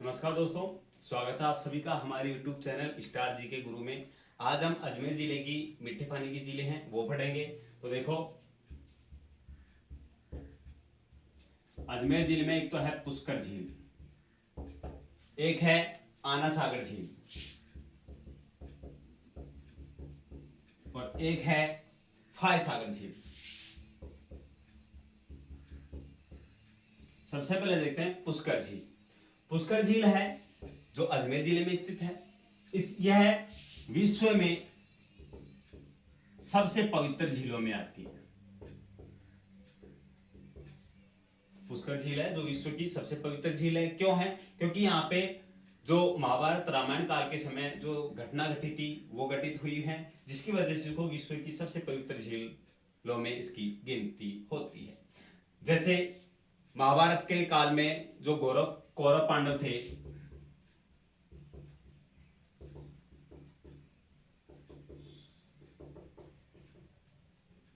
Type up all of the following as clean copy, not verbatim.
नमस्कार दोस्तों, स्वागत है आप सभी का हमारे YouTube चैनल स्टार जी के गुरु में। आज हम अजमेर जिले की मीठे पानी की झीलें हैं वो पढ़ेंगे। तो देखो, अजमेर जिले में एक तो है पुष्कर झील, एक है आना सागर झील और एक है फाय सागर झील। सबसे पहले देखते हैं पुष्कर झील। पुष्कर झील है जो अजमेर जिले में स्थित है। यह विश्व में सबसे पवित्र झीलों में आती है। पुष्कर झील है जो विश्व की सबसे पवित्र झील है। क्यों है? क्योंकि यहाँ पे जो महाभारत रामायण काल के समय जो घटना घटी थी वो घटित हुई है, जिसकी वजह से इसको विश्व की सबसे पवित्र झीलों में इसकी गिनती होती है। जैसे महाभारत के काल में जो कौरव पांडव थे,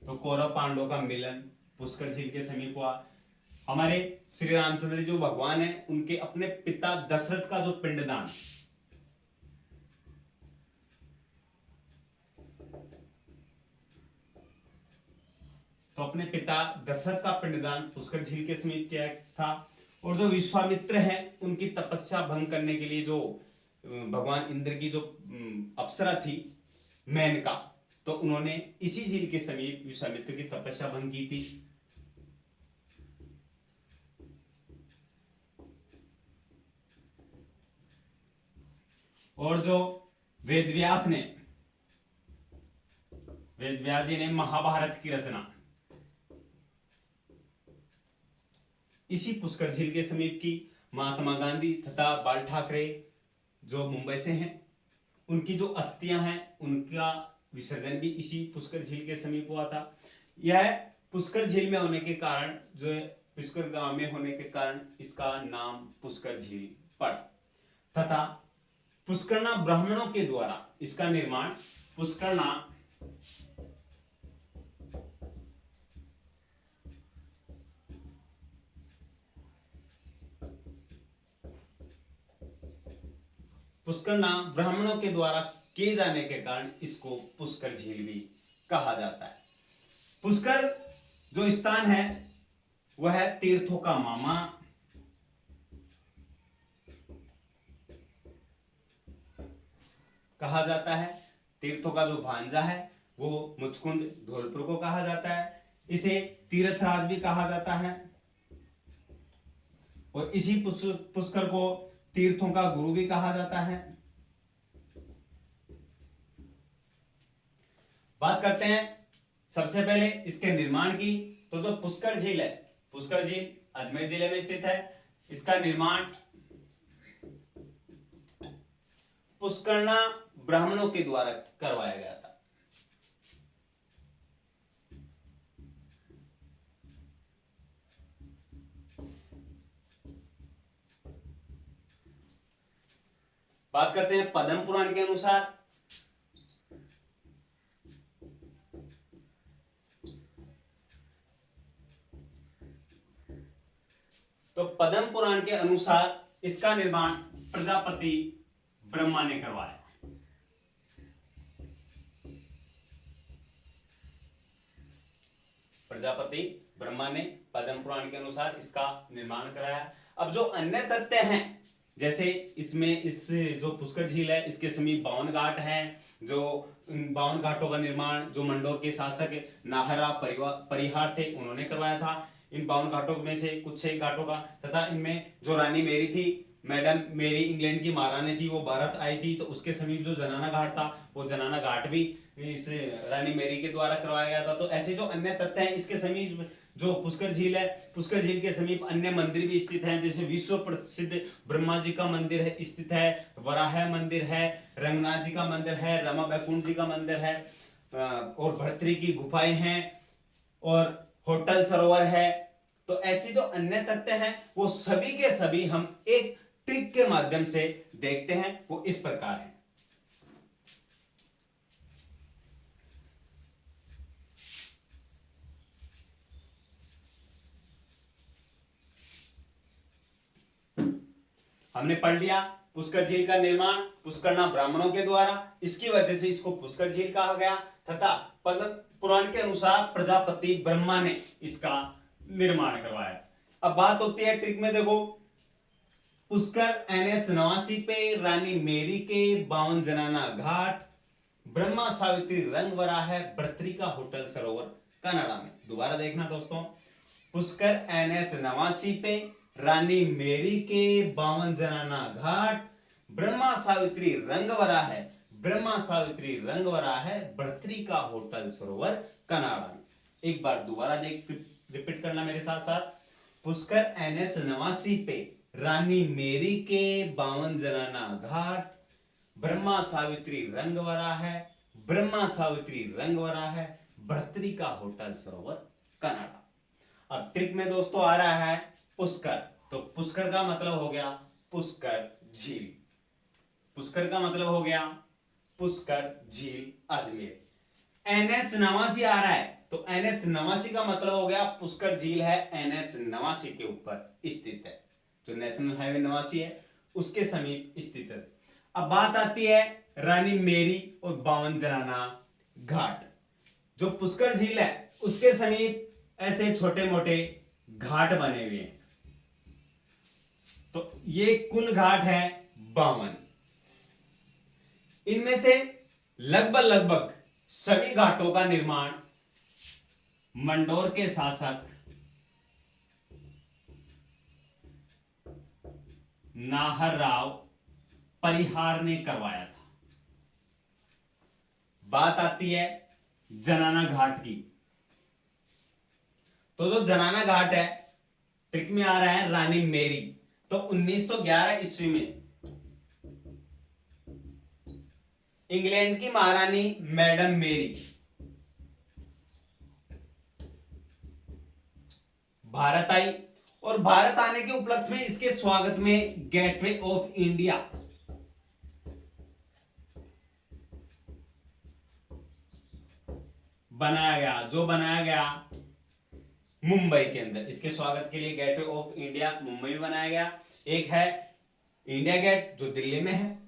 तो कौरव पांडवों का मिलन पुष्कर झील के समीप हुआ। हमारे श्री रामचंद्र जो भगवान है, उनके अपने पिता दशरथ का जो पिंडदान, तो अपने पिता दशरथ का पिंडदान पुष्कर झील के समीप किया था। और जो विश्वामित्र है, उनकी तपस्या भंग करने के लिए जो भगवान इंद्र की जो अप्सरा थी मेनका, तो उन्होंने इसी झील के समीप विश्वामित्र की तपस्या भंग की थी। और जो वेदव्यास जी ने महाभारत की रचना इसी पुष्कर झील के समीप की। महात्मा गांधी तथा बाल ठाकरे जो मुंबई से हैं, उनकी जो अस्थियां हैं उनका विसर्जन भी इसी पुष्कर झील के समीप हुआ था। यह पुष्कर झील में होने के कारण, जो पुष्कर गांव में होने के कारण इसका नाम पुष्कर झील पड़ा तथा पुष्करना ब्राह्मणों के द्वारा इसका निर्माण पुष्करना ब्राह्मणों के द्वारा किए जाने के कारण इसको पुष्कर झील भी कहा जाता है। पुष्कर जो स्थान है वह है तीर्थों का मामा, कहा जाता है। तीर्थों का जो भांजा है वो मुचकुंद धौलपुर को कहा जाता है। इसे तीर्थराज भी कहा जाता है और इसी पुष्कर को तीर्थों का गुरु भी कहा जाता है। बात करते हैं सबसे पहले इसके निर्माण की। तो जो पुष्कर झील है, पुष्कर झील अजमेर जिले में स्थित है। इसका निर्माण पुष्करना ब्राह्मणों के द्वारा करवाया गया था। बात करते हैं पद्म पुराण के अनुसार। तो पद्म पुराण के अनुसार इसका निर्माण प्रजापति ब्रह्मा ने करवाया। प्रजापति ब्रह्मा ने पद्म पुराण के अनुसार इसका निर्माण कराया। अब जो अन्य तथ्य हैं, जैसे इसमें इस जो पुष्कर झील है इसके समीप 52 घाट हैं। जो 52 घाटों का निर्माण जो मंडोर के शासक नाहरा परिहार थे उन्होंने करवाया था। इन 52 घाटों में से कुछ 6 घाटों का, तथा इनमें जो रानी मेरी थी, मैडम मेरी इंग्लैंड की महारानी थी, वो भारत आई थी, तो उसके समीप जो जनाना घाट था वो जनाना घाट भी इस रानी मेरी के द्वारा करवाया गया था। तो ऐसे जो अन्य तथ्य हैं, इसके समीप जो पुष्कर झील है, पुष्कर झील के समीप अन्य मंदिर भी स्थित हैं। जैसे विश्व प्रसिद्ध ब्रह्मा जी का मंदिर है स्थित है, वराह मंदिर है, रंगनाथ जी का मंदिर है, रमा बैकुंठ जी का मंदिर है, और भर्तरी की गुफाएं हैं और होटल सरोवर है। तो ऐसे जो अन्य तथ्य हैं वो सभी के सभी हम एक ट्रिक के माध्यम से देखते हैं। वो इस प्रकार है। हमने पढ़ लिया पुष्कर झील का निर्माण पुष्करना ब्राह्मणों के द्वारा, इसकी वजह से इसको पुष्कर झील कहा गया, तथा पद्म पुराण के अनुसार प्रजापति ब्रह्मा ने इसका निर्माण करवाया। अब बात होती है ट्रिक में, देखो पुष्कर NH 89 पे, रानी मेरी के 52 जनाना घाट, ब्रह्मा सावित्री रंग वराह, भर्तृका होटल सरोवर कनाडा में। दोबारा देखना दोस्तों, पुष्कर NH 89 पे, रानी मेरी के 52 जनाना घाट, ब्रह्मा सावित्री रंग वराह, ब्रह्मा सावित्री रंग वराह, भर्तृका होटल सरोवर कनाडा में। एक बार दोबारा देख रिपीट करना मेरे साथ साथ, पुष्कर NH 89 पे, रानी मेरी के 52 जनाना घाट, ब्रह्मा सावित्री रंग वराह, ब्रह्मा सावित्री रंग वराह, भर्तृका होटल सरोवर कनाडा। अब ट्रिक में दोस्तों आ रहा है पुष्कर, तो पुष्कर का मतलब हो गया पुष्कर झील, पुष्कर का मतलब हो गया पुष्कर झील अजमेर। NH 89 आ रहा है, तो NH 89 का मतलब हो गया पुष्कर झील है NH 89 के ऊपर स्थित है, जो नेशनल हाईवे 89 है उसके समीप स्थित है। अब बात आती है रानी मेरी और 52 जनाना घाट। जो पुष्कर झील है उसके समीप ऐसे छोटे मोटे घाट बने हुए हैं, तो ये कुल घाट है 52। इनमें से लगभग सभी घाटों का निर्माण मंडोर के शासक नाहरराव परिहार ने करवाया था। बात आती है जनाना घाट की, तो जो जनाना घाट है ट्रिक में आ रहा है रानी मेरी, तो 1911 ईस्वी में इंग्लैंड की महारानी मैडम मेरी भारत आई, और भारत आने के उपलक्ष्य में इसके स्वागत में गेटवे ऑफ इंडिया बनाया गया, जो बनाया गया मुंबई के अंदर। इसके स्वागत के लिए गेटवे ऑफ इंडिया मुंबई में बनाया गया। एक है इंडिया गेट जो दिल्ली में है।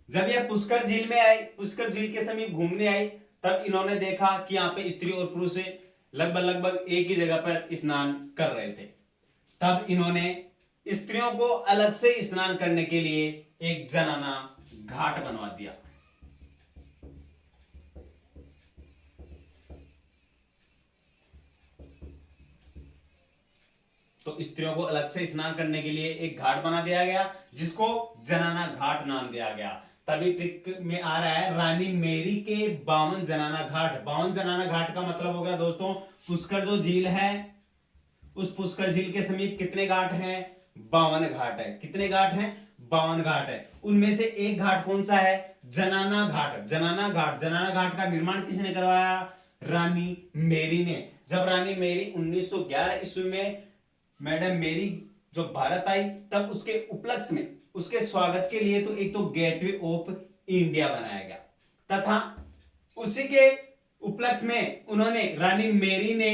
जब यह पुष्कर झील में आई, पुष्कर झील के समीप घूमने आई, तब इन्होंने देखा कि यहाँ पे स्त्री और पुरुष लगभग एक ही जगह पर स्नान कर रहे थे। तब इन्होंने स्त्रियों को अलग से स्नान करने के लिए एक जनाना घाट बनवा दिया। तो स्त्रियों को अलग से स्नान करने के लिए एक घाट बना दिया गया, जिसको जनाना घाट नाम दिया गया। तभी ट्रिक में आ रहा है रानी मेरी के 52 जनाना घाट। 52 जनाना घाट का मतलब हो गया दोस्तों, पुष्कर जो झील है उस पुष्कर झील के समीप कितने घाट हैं? 52 घाट है। कितने घाट हैं? 52 घाट है। उनमें से एक घाट कौन सा है? जनाना घाट। जनाना घाट, जनाना घाट का निर्माण किसने करवाया? रानी मेरी ने। जब रानी मेरी 1911 ईस्वी में मैडम मेरी जो भारत आई, तब उसके उपलक्ष्य में उसके स्वागत के लिए तो एक तो गेटवे ऑफ इंडिया बनाया गया, तथा उसी के उपलक्ष्य में उन्होंने रानी मेरी ने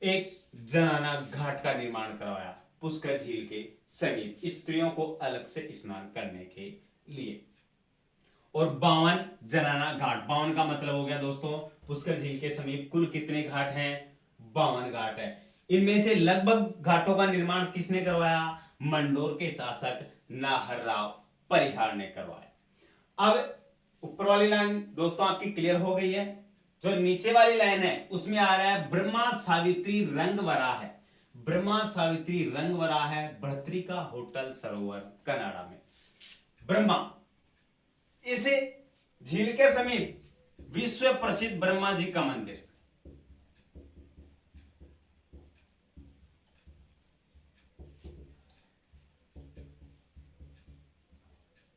एक जनाना घाट का निर्माण करवाया पुष्कर झील के समीप, स्त्रियों को अलग से स्नान करने के लिए। और 52 जनाना घाट, 52 का मतलब हो गया दोस्तों पुष्कर झील के समीप कुल कितने घाट हैं? 52 घाट है। इनमें से लगभग घाटों का निर्माण किसने करवाया? मंडोर के शासक नाहरराव परिहार ने करवाया। अब ऊपर वाली लाइन दोस्तों आपकी क्लियर हो गई है। जो नीचे वाली लाइन है उसमें आ रहा है ब्रह्मा सावित्री रंगवरा है। ब्रह्मा सावित्री रंगवरा है भर्तृका होटल सरोवर कनाडा में। ब्रह्मा, इस झील के समीप विश्व प्रसिद्ध ब्रह्मा जी का मंदिर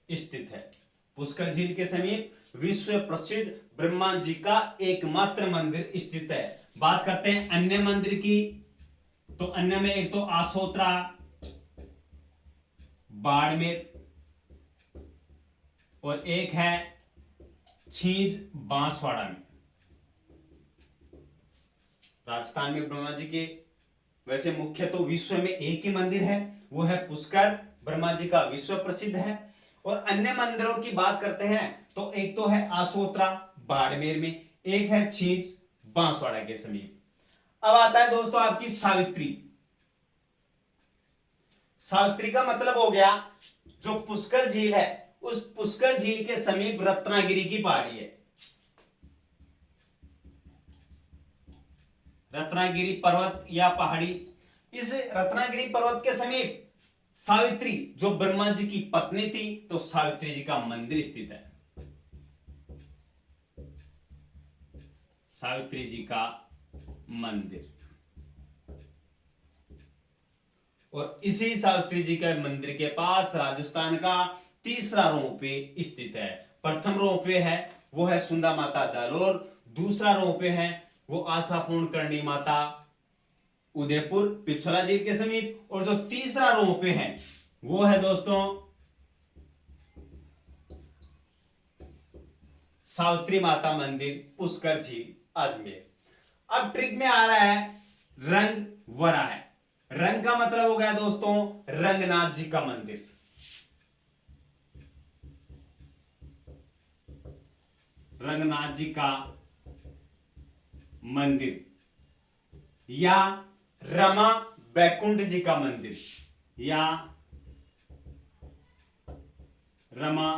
स्थित है। पुष्कर झील के समीप विश्व प्रसिद्ध ब्रह्मा जी का एकमात्र मंदिर स्थित है। बात करते हैं अन्य मंदिर की, तो अन्य में एक तो आसोत्रा बाड़मेर और एक है छींज बांसवाड़ा में। राजस्थान में ब्रह्मा जी के वैसे मुख्य तो विश्व में एक ही मंदिर है, वो है पुष्कर ब्रह्मा जी का विश्व प्रसिद्ध है। और अन्य मंदिरों की बात करते हैं तो एक तो है आसोत्रा बाड़मेर में, एक है छींच बांसवाड़ा के समीप। अब आता है दोस्तों आपकी सावित्री। सावित्री का मतलब हो गया जो पुष्कर झील है, उस पुष्कर झील के समीप रत्नागिरी की पहाड़ी है। रत्नागिरी पर्वत या पहाड़ी, इस रत्नागिरी पर्वत के समीप सावित्री जो ब्रह्मा जी की पत्नी थी, तो सावित्री जी का मंदिर स्थित है। सावित्री जी का मंदिर, और इसी सावित्री जी के मंदिर के पास राजस्थान का तीसरा रोपवे स्थित है। प्रथम रोपवे है वो है सुंदा माता जालोर, दूसरा रोपवे है वो आशापूर्ण करणी माता उदयपुर पिछोला झील के समीप, और जो तीसरा रोपवे है वो है दोस्तों सावित्री माता मंदिर पुष्कर झील अजमेर। अब ट्रिक में आ रहा है रंग वरा है। रंग का मतलब हो गया दोस्तों रंगनाथ जी का मंदिर। रंगनाथ जी का मंदिर या रमा बैकुंठ जी का मंदिर, या रमा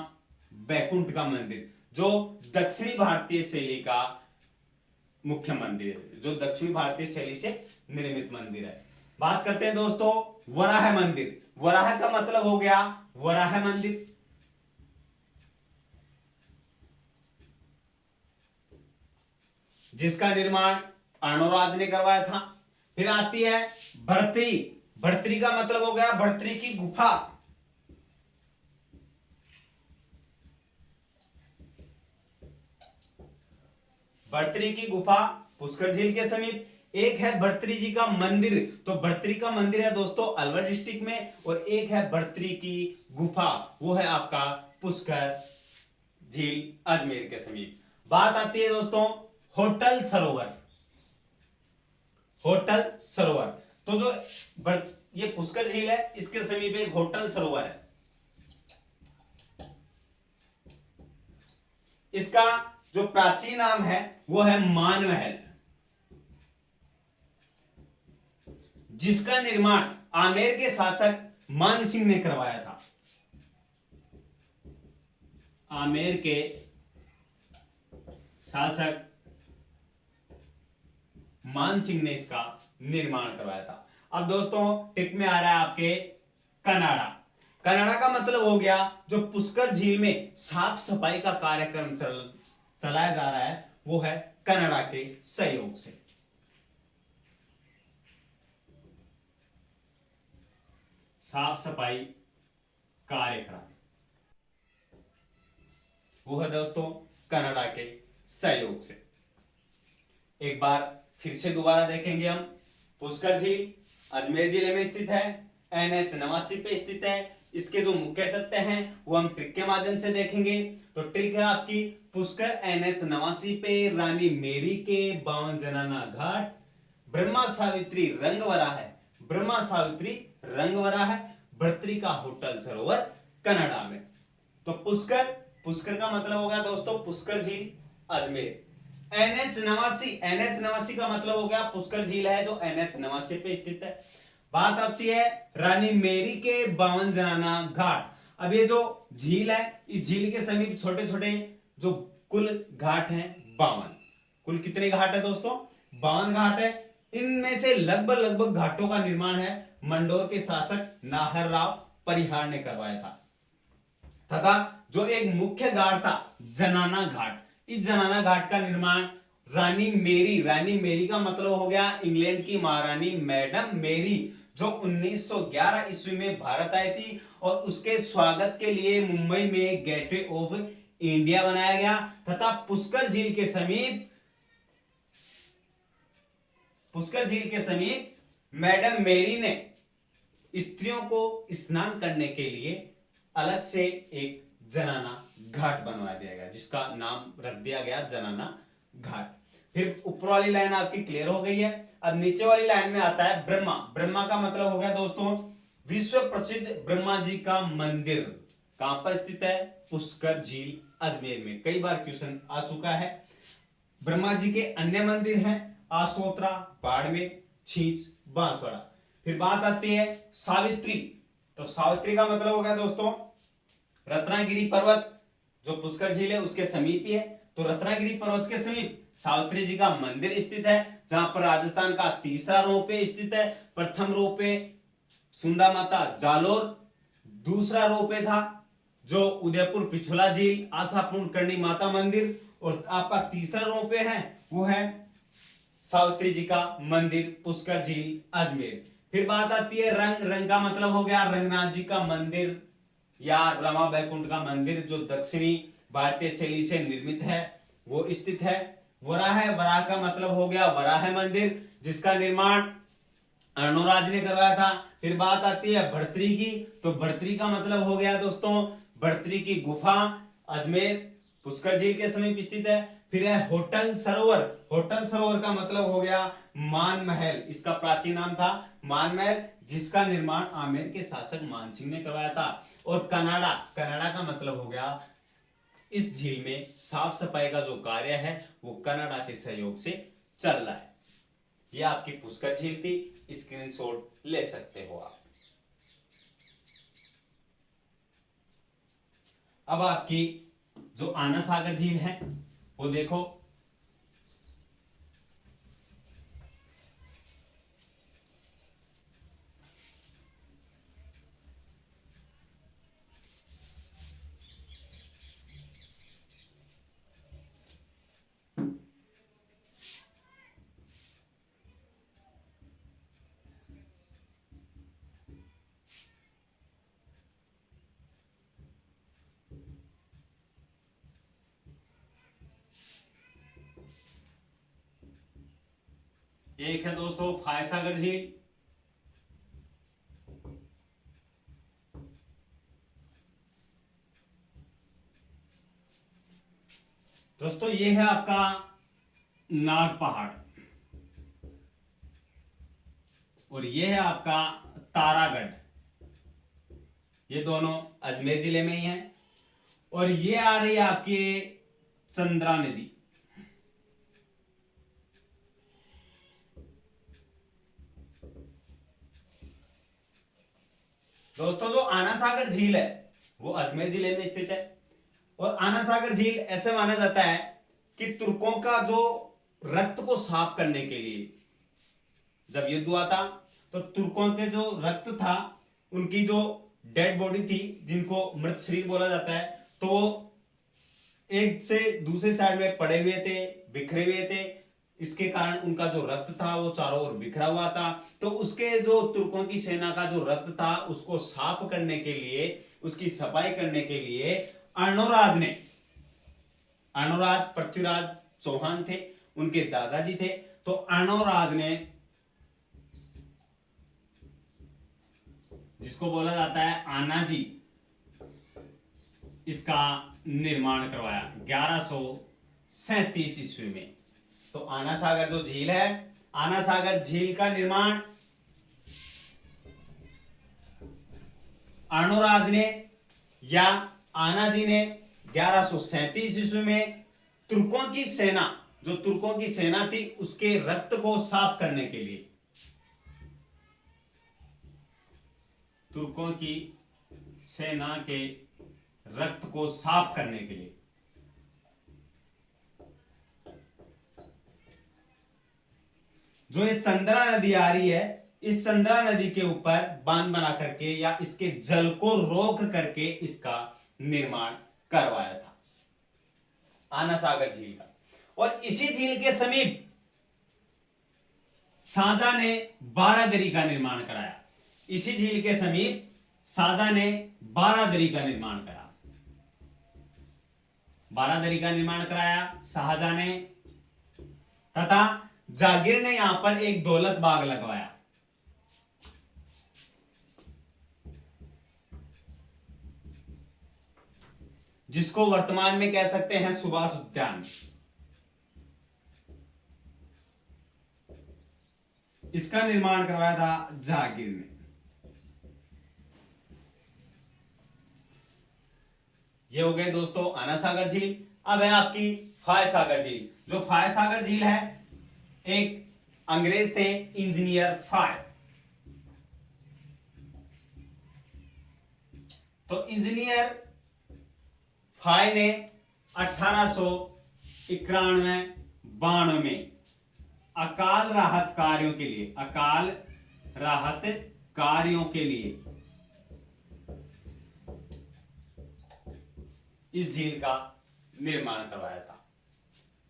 बैकुंठ का मंदिर, जो दक्षिणी भारतीय शैली का मुख्य मंदिर है, जो दक्षिणी भारतीय शैली से निर्मित मंदिर है। बात करते हैं दोस्तों वराह मंदिर। वराह का मतलब हो गया वराह मंदिर, जिसका निर्माण अर्णोराज ने करवाया था। फिर आती है भर्तरी। भर्तरी का मतलब हो गया भर्तरी की गुफा। भर्तरी की गुफा पुष्कर झील के समीप। एक है भर्तरी जी का मंदिर, तो भर्तरी का मंदिर है दोस्तों अलवर डिस्ट्रिक्ट में, और एक है भर्तरी की गुफा, वो है आपका पुष्कर झील अजमेर के समीप। बात आती है दोस्तों होटल सरोवर। होटल सरोवर, तो जो ये पुष्कर झील है इसके समीप एक होटल सरोवर है। इसका जो प्राचीन नाम है वो है मानमहल, जिसका निर्माण आमेर के शासक मान सिंह ने करवाया था। आमेर के शासक मान सिंह ने इसका निर्माण करवाया था। अब दोस्तों टिक में आ रहा है आपके कनाडा। कनाडा का मतलब हो गया जो पुष्कर झील में साफ सफाई का कार्यक्रम चलाया जा रहा है, वो है कनाडा के सहयोग से। साफ सफाई कार्यक्रम वो है दोस्तों कनाडा के सहयोग से। एक बार फिर से दोबारा देखेंगे हम। पुष्कर झील अजमेर जिले में स्थित है, NH 89 पे स्थित है। इसके जो मुख्य तथ्य हैं वो हम ट्रिक के माध्यम से देखेंगे। तो ट्रिक है आपकी पुष्कर NH 89 पे रानी मेरी के 52 जनाना घाट, ब्रह्मा सावित्री रंगवरा है, ब्रह्मा सावित्री रंगवरा है, भर्तरी का होटल सरोवर कनाडा में। तो पुष्कर का मतलब हो गया दोस्तों पुष्कर झील अजमेर। NH 89 का मतलब हो गया पुष्कर झील है जो NH 89 पे स्थित है। बात आती है रानी मेरी के 52 जनाना घाट। अब ये जो झील है इस झील के समीप छोटे छोटे जो कुल घाट हैं 52। कुल कितने घाट है दोस्तों? 52 घाट है। इनमें से लगभग घाटों का निर्माण है मंडोर के शासक नाहर राव परिहार ने करवाया था, तथा जो एक मुख्य घाट था जनाना घाट, इस जनाना घाट का निर्माण रानी मेरी का मतलब हो गया इंग्लैंड की महारानी मैडम मेरी, जो 1911 ईस्वी में भारत आई थी, और उसके स्वागत के लिए मुंबई में गेटवे ऑफ इंडिया बनाया गया। तथा पुष्कर झील के समीप मैडम मेरी ने स्त्रियों को स्नान करने के लिए अलग से एक जनाना घाट बनवा दिया गया, जिसका नाम रख दिया गया जनाना घाट। फिर ऊपर वाली लाइन आपकी क्लियर हो गई है। अब नीचे वाली लाइन में आता है ब्रह्मा। ब्रह्मा का मतलब हो गया दोस्तों विश्व प्रसिद्ध ब्रह्मा जी का मंदिर कहां पर स्थित है? पुष्कर झील अजमेर में। कई बार क्वेश्चन आ चुका है। ब्रह्मा जी के अन्य मंदिर हैं आसोत्रा, बाड़मेर, छींच, बांसवाड़ा। फिर बात आती है सावित्री। तो सावित्री का मतलब होगा दोस्तों रत्नागिरी पर्वत, जो पुष्कर झील है उसके समीप ही है। तो रत्नागिरी पर्वत के समीप सावित्री जी का मंदिर स्थित है, जहां पर राजस्थान का तीसरा रोपवे स्थित है। प्रथम रोपवे सुंदा माता जालोर, दूसरा रोपवे था जो उदयपुर पिछला झील आशापूर्ण करणी माता मंदिर, और आपका तीसरा रोपवे है वो है सावित्री जी का मंदिर पुष्कर झील अजमेर। फिर बात आती है रंग। रंग का मतलब हो गया रंगनाथ जी का मंदिर या रमा बैकुंठ का मंदिर, जो दक्षिणी भारतीय शैली से निर्मित है, वो स्थित है। वराह। वराह का मतलब हो गया वराह मंदिर, जिसका निर्माण अर्णोराज ने करवाया था। फिर बात आती है भर्तरी की। तो भर्तरी का मतलब हो गया दोस्तों भर्तरी की गुफा, अजमेर पुष्कर झील के समीप स्थित है। फिर है होटल सरोवर। होटल सरोवर का मतलब हो गया मान महल, इसका प्राचीन नाम था मान महल, जिसका निर्माण आमेर के शासक मानसिंह ने करवाया था। और कनाडा। कनाडा का मतलब हो गया इस झील में साफ सफाई का जो कार्य है वो कनाडा के सहयोग से चल रहा है। ये आपकी पुष्कर झील थी, स्क्रीनशॉट ले सकते हो आप। अब आपकी जो आना सागर झील है वो देखो। एक है दोस्तों फायसागर झील, दोस्तों ये है आपका नाग पहाड़, और ये है आपका तारागढ़। ये दोनों अजमेर जिले में ही हैं। और ये आ रही है आपकी चंद्रा नदी। दोस्तों जो आना सागर झील है वो अजमेर जिले में स्थित है। और आना सागर झील ऐसे माना जाता है कि तुर्कों का जो रक्त को साफ करने के लिए जब युद्ध हुआ था, तो तुर्कों के जो रक्त था, उनकी जो डेड बॉडी थी, जिनको मृत शरीर बोला जाता है, तो वो एक से दूसरे साइड में पड़े हुए थे, बिखरे हुए थे। इसके कारण उनका जो रक्त था वो चारों ओर बिखरा हुआ था। तो उसके जो तुर्कों की सेना का जो रक्त था उसको साफ करने के लिए, उसकी सफाई करने के लिए अर्णोराज पृथ्वीराज चौहान थे, उनके दादाजी थे। तो अर्णोराज ने, जिसको बोला जाता है आनाजी, इसका निर्माण करवाया 1137 ईस्वी में। तो आना सागर जो झील है, आना सागर झील का निर्माण अर्णोराज ने या आनाजी ने 1137 ईस्वी में तुर्कों की सेना, जो तुर्कों की सेना थी, उसके रक्त को साफ करने के लिए, तुर्कों की सेना के रक्त को साफ करने के लिए जो ये चंद्रा नदी आ रही है, इस चंद्रा नदी के ऊपर बांध बना करके या इसके जल को रोक करके इसका निर्माण करवाया था आना सागर झील का। और इसी झील के समीप शाहजहां ने बारादरी का निर्माण कराया। इसी झील के समीप शाहजहां ने बारादरी का निर्माण कराया। बारादरी का निर्माण कराया शाहजहां ने, तथा जागीर ने यहां पर एक दौलत बाग लगवाया। जिसको वर्तमान में कह सकते हैं सुभाष उद्यान। इसका निर्माण करवाया था जागीर ने। ये हो गए दोस्तों आना सागर झील। अब है आपकी फाय सागर झील। जो फाय सागर झील है, एक अंग्रेज थे इंजीनियर फाय। तो इंजीनियर फाय ने 1891-92 में अकाल राहत कार्यों के लिए, अकाल राहत कार्यों के लिए इस झील का निर्माण करवाया था।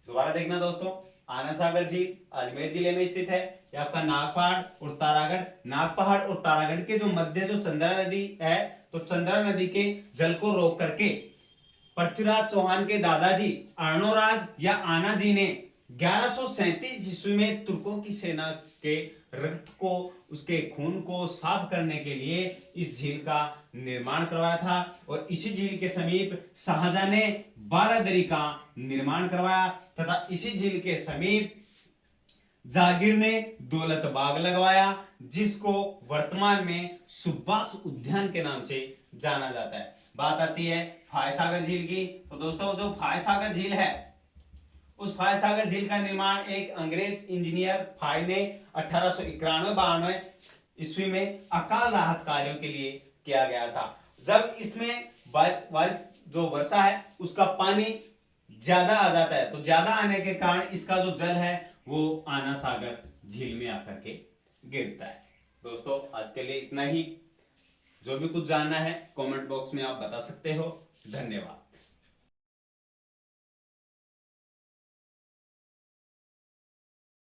दोबारा देखना दोस्तों, आना सागर झील अजमेर जिले में स्थित है। यह आपका नागपहाड़ और तारागढ़, नागपहाड़ और तारागढ़ के जो मध्य जो चंद्रा नदी है, तो चंद्रा नदी के जल को रोक करके पृथ्वीराज चौहान के दादाजी अर्णोराज या आना जी ने 1137 ईस्वी में तुर्कों की सेना के रक्त को, उसके खून को साफ करने के लिए इस झील का निर्माण करवाया था। और इसी झील के समीप शाहजहां ने बारादरी का निर्माण करवाया तथा इसी झील के समीप जागीर ने दौलत बाग लगवाया, जिसको वर्तमान में सुभाष उद्यान के नाम से जाना जाता है। बात आती है फाय सागर झील की। तो दोस्तों जो फाय सागर झील है, उस फाय सागर झील का निर्माण एक अंग्रेज इंजीनियर फाय ने 1891-92 ईस्वी में अकाल राहत कार्यों के लिए किया गया था। जब इसमें बारिश जो वर्षा है उसका पानी ज्यादा आ जाता है, तो ज्यादा आने के कारण इसका जो जल है वो आना सागर झील में आकर के गिरता है। दोस्तों आज के लिए इतना ही। जो भी कुछ जानना है कमेंट बॉक्स में आप बता सकते हो। धन्यवाद।